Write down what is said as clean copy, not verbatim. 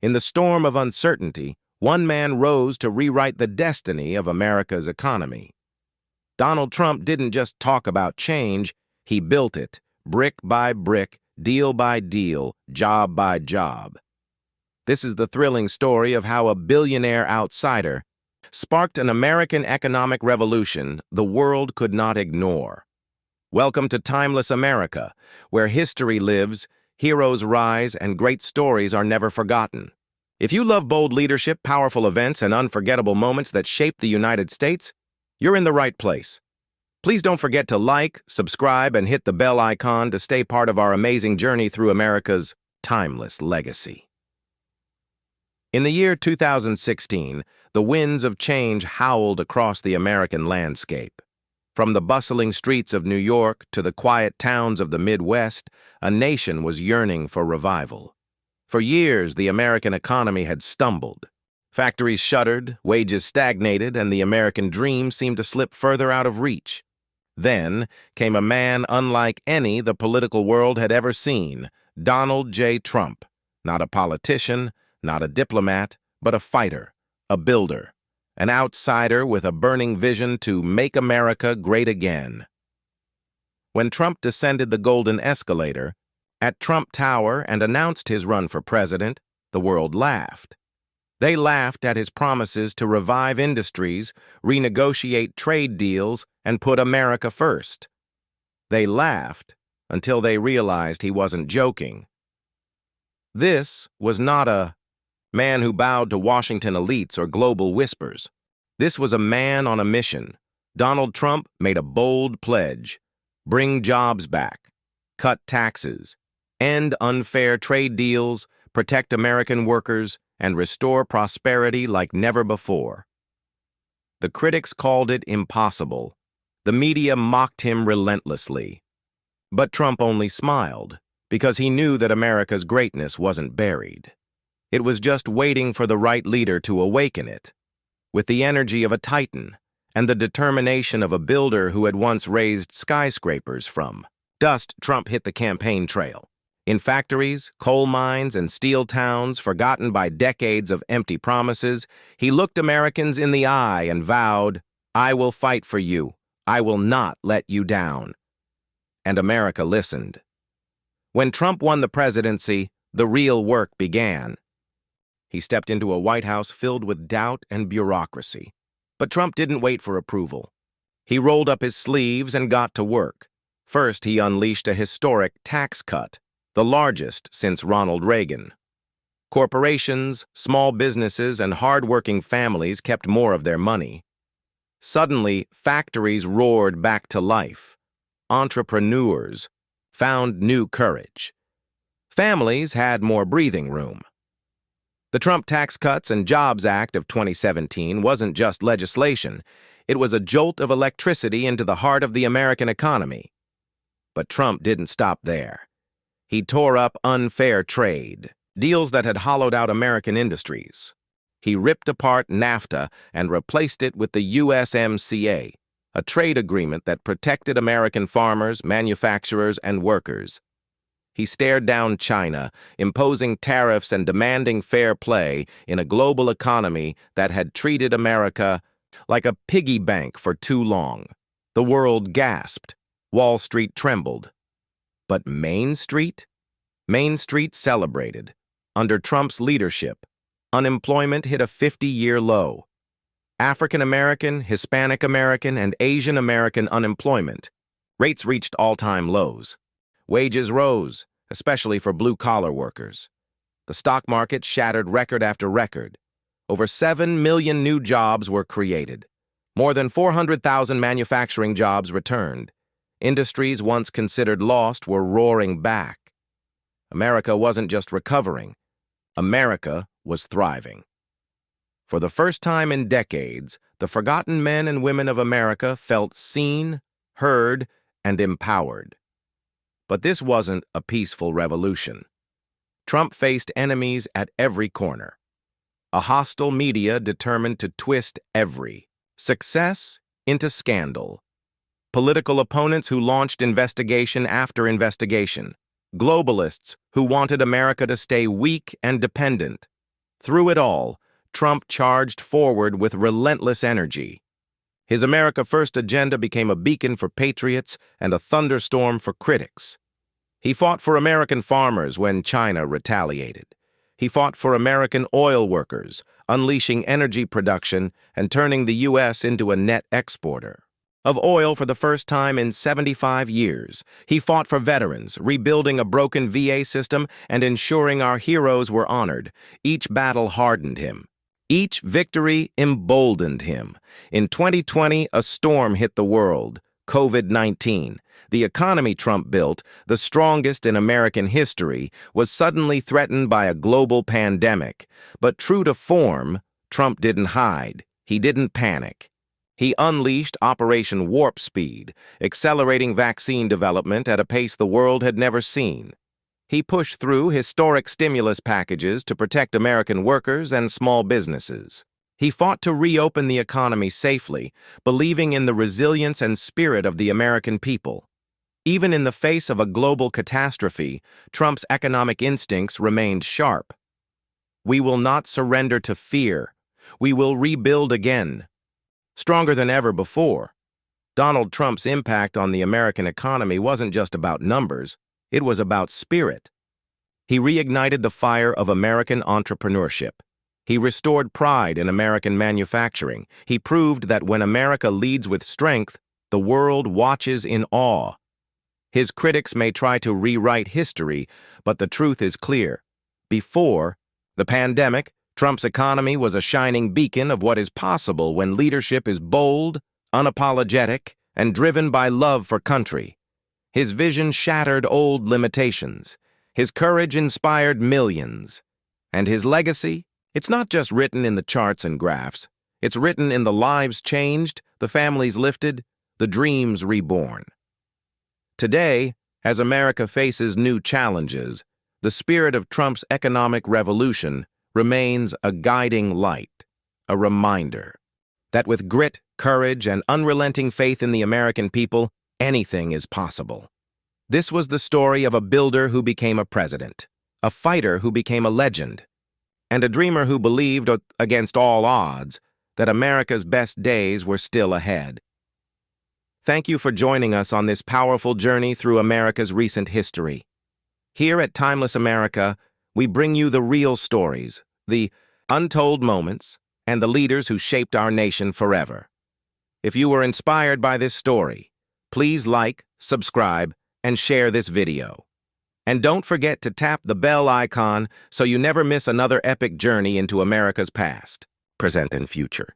In the storm of uncertainty, one man rose to rewrite the destiny of America's economy. Donald Trump didn't just talk about change, he built it, brick by brick, deal by deal, job by job. This is the thrilling story of how a billionaire outsider sparked an American economic revolution the world could not ignore. Welcome to Timeless America, where history lives, heroes rise, and great stories are never forgotten. If you love bold leadership, powerful events, and unforgettable moments that shaped the United States, you're in the right place. Please don't forget to like, subscribe, and hit the bell icon to stay part of our amazing journey through America's timeless legacy. In the year 2016, the winds of change howled across the American landscape. From the bustling streets of New York to the quiet towns of the Midwest, a nation was yearning for revival. For years, the American economy had stumbled. Factories shuttered, wages stagnated, and the American dream seemed to slip further out of reach. Then came a man unlike any the political world had ever seen, Donald J. Trump. Not a politician, not a diplomat, but a fighter, a builder, an outsider with a burning vision to make America great again. When Trump descended the golden escalator at Trump Tower and announced his run for president, the world laughed. They laughed at his promises to revive industries, renegotiate trade deals, and put America first. They laughed until they realized he wasn't joking. This was not a man who bowed to Washington elites or global whispers. This was a man on a mission. Donald Trump made a bold pledge: bring jobs back, cut taxes, end unfair trade deals, protect American workers, and restore prosperity like never before. The critics called it impossible. The media mocked him relentlessly. But Trump only smiled, because he knew that America's greatness wasn't buried. It was just waiting for the right leader to awaken it. With the energy of a titan and the determination of a builder who had once raised skyscrapers from dust, Trump hit the campaign trail. In factories, coal mines, and steel towns forgotten by decades of empty promises, he looked Americans in the eye and vowed, "I will fight for you. I will not let you down." And America listened. When Trump won the presidency, the real work began. He stepped into a White House filled with doubt and bureaucracy. But Trump didn't wait for approval. He rolled up his sleeves and got to work. First, he unleashed a historic tax cut, the largest since Ronald Reagan. Corporations, small businesses, and hard-working families kept more of their money. Suddenly, factories roared back to life. Entrepreneurs found new courage. Families had more breathing room. The Trump Tax Cuts and Jobs Act of 2017 wasn't just legislation. It was a jolt of electricity into the heart of the American economy. But Trump didn't stop there. He tore up unfair trade, deals that had hollowed out American industries. He ripped apart NAFTA and replaced it with the USMCA, a trade agreement that protected American farmers, manufacturers, and workers. He stared down China, imposing tariffs and demanding fair play in a global economy that had treated America like a piggy bank for too long. The world gasped. Wall Street trembled. But Main Street? Main Street celebrated. Under Trump's leadership, unemployment hit a 50-year low. African American, Hispanic American, and Asian American unemployment rates reached all-time lows. Wages rose, especially for blue-collar workers. The stock market shattered record after record. Over 7 million new jobs were created. More than 400,000 manufacturing jobs returned. Industries once considered lost were roaring back. America wasn't just recovering. America was thriving. For the first time in decades, the forgotten men and women of America felt seen, heard, and empowered. But this wasn't a peaceful revolution. Trump faced enemies at every corner. A hostile media determined to twist every success into scandal. Political opponents who launched investigation after investigation. Globalists who wanted America to stay weak and dependent. Through it all, Trump charged forward with relentless energy. His America First agenda became a beacon for patriots and a thunderstorm for critics. He fought for American farmers when China retaliated. He fought for American oil workers, unleashing energy production and turning the U.S. into a net exporter of oil for the first time in 75 years. He fought for veterans, rebuilding a broken VA system and ensuring our heroes were honored. Each battle hardened him. Each victory emboldened him. In 2020, a storm hit the world, COVID-19. The economy Trump built, the strongest in American history, was suddenly threatened by a global pandemic. But true to form, Trump didn't hide. He didn't panic. He unleashed Operation Warp Speed, accelerating vaccine development at a pace the world had never seen. He pushed through historic stimulus packages to protect American workers and small businesses. He fought to reopen the economy safely, believing in the resilience and spirit of the American people. Even in the face of a global catastrophe, Trump's economic instincts remained sharp. We will not surrender to fear. We will rebuild again. Stronger than ever before, Donald Trump's impact on the American economy wasn't just about numbers, it was about spirit. He reignited the fire of American entrepreneurship. He restored pride in American manufacturing. He proved that when America leads with strength, the world watches in awe. His critics may try to rewrite history, but the truth is clear. Before the pandemic, Trump's economy was a shining beacon of what is possible when leadership is bold, unapologetic, and driven by love for country. His vision shattered old limitations. His courage inspired millions. And his legacy? It's not just written in the charts and graphs. It's written in the lives changed, the families lifted, the dreams reborn. Today, as America faces new challenges, the spirit of Trump's economic revolution remains a guiding light, a reminder that with grit, courage, and unrelenting faith in the American people, anything is possible. This was the story of a builder who became a president, a fighter who became a legend, and a dreamer who believed, against all odds, that America's best days were still ahead. Thank you for joining us on this powerful journey through America's recent history. Here at Timeless America, we bring you the real stories, the untold moments, and the leaders who shaped our nation forever. If you were inspired by this story, please like, subscribe, and share this video. And don't forget to tap the bell icon so you never miss another epic journey into America's past, present, and future.